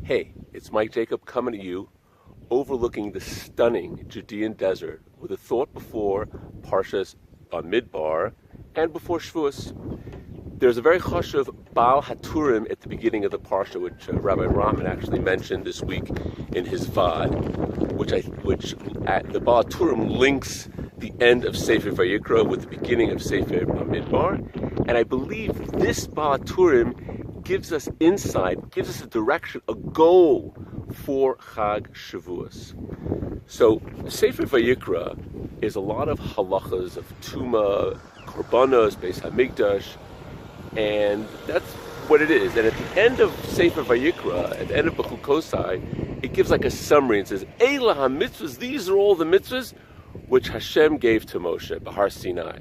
Hey, it's Mike Jacob coming to you, overlooking the stunning Judean desert with a thought before Parshas Bamidbar and before Shavuos. There's a very chashuv Baal Haturim at the beginning of the Parsha, which Rabbi Rabbi actually mentioned this week in his Vad, which the Baal Haturim links the end of Sefer Vayikra with the beginning of Sefer Bamidbar, and I believe this Baal Haturim gives us insight, gives us a direction, a goal for Chag Shavuos. So Sefer Vayikra is a lot of halachas of Tuma, Korbanos, Beis HaMikdash, and that's what it is. And at the end of Sefer Vayikra, at the end of Bechukosai, it gives like a summary and says, Eila HaMitzvahs, these are all the mitzvahs which Hashem gave to Moshe, Bahar Sinai.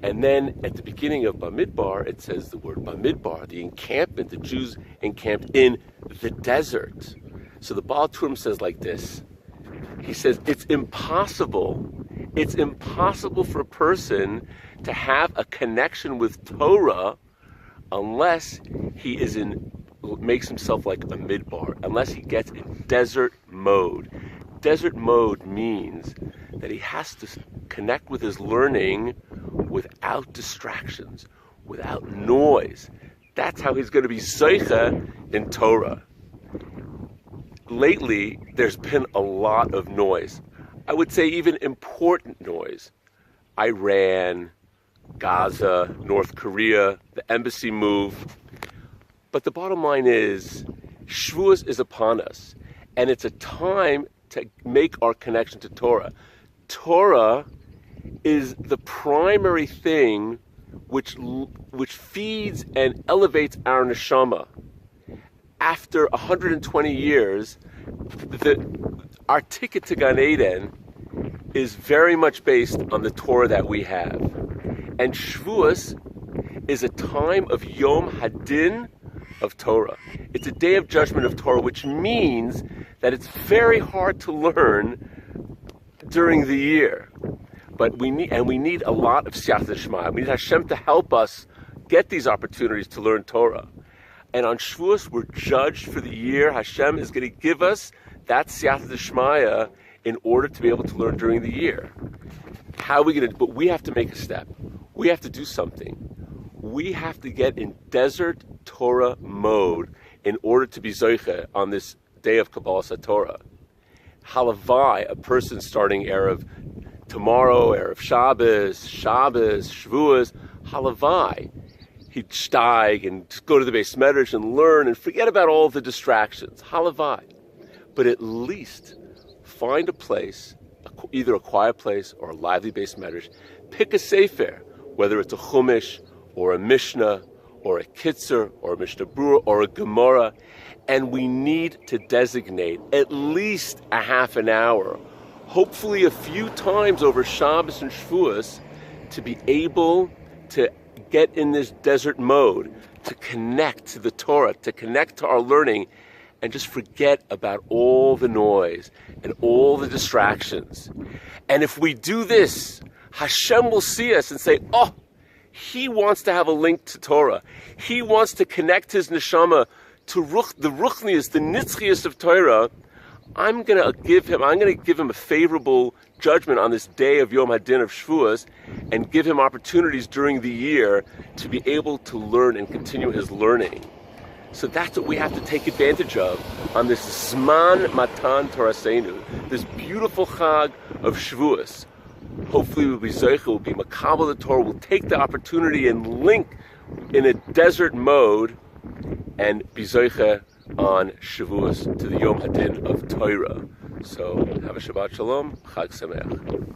And then at the beginning of Bamidbar, it says the word Bamidbar, the encampment, the Jews encamped in the desert. So the Baal Turim says like this. He says, it's impossible for a person to have a connection with Torah unless he makes himself like a midbar, unless he gets in desert mode. Desert mode means that he has to connect with his learning without distractions, without noise. That's how he's going to be zeicha in Torah. Lately, there's been a lot of noise. I would say even important noise. Iran, Gaza, North Korea, the embassy move. But the bottom line is, Shavuos is upon us, and it's a time to make our connection to Torah. Torah is the primary thing which feeds and elevates our neshama. After 120 years, our ticket to Gan Eden is very much based on the Torah that we have. And Shavuos is a time of Yom Hadin of Torah. It's a day of judgment of Torah, which means that it's very hard to learn during the year. But we need a lot of Siyata Shema. We need Hashem to help us get these opportunities to learn Torah. And on Shavuos, we're judged for the year. Hashem is going to give us that Siyata Shema in order to be able to learn during the year. How are we going to? But we have to make a step. We have to do something. We have to get in desert Torah mode in order to be Zoiche on this day of Kabbalas HaTorah. Halavai, a person starting Erev tomorrow, Erev Shabbos, Shavuos, Halavai. He'd steig and go to the Beis Medrash and learn and forget about all the distractions. Halavai. But at least find a place, either a quiet place or a lively Beis Medrash. Pick a sefer, whether it's a Chumash or a Mishnah or a Kitzur or a Mishnah Berurah or a Gemara, and we need to designate at least a half an hour, hopefully a few times over Shabbos and Shavuos, to be able to get in this desert mode, to connect to the Torah, to connect to our learning, and just forget about all the noise and all the distractions. And if we do this, Hashem will see us and say, oh, he wants to have a link to Torah. He wants to connect his neshama to the ruchnius, the nitzchius of Torah. I'm going to give him a favorable judgment on this day of Yom Hadin of Shavuos and give him opportunities during the year to be able to learn and continue his learning. So that's what we have to take advantage of on this Zman Matan Torasenu, this beautiful Chag of Shavuos. Hopefully we'll be Zoicha, we'll be Makabel the Torah, we'll take the opportunity and link in a desert mode and be Zoicha on Shavuos to the Yom Hadin of Torah. So have a Shabbat Shalom, Chag Sameach.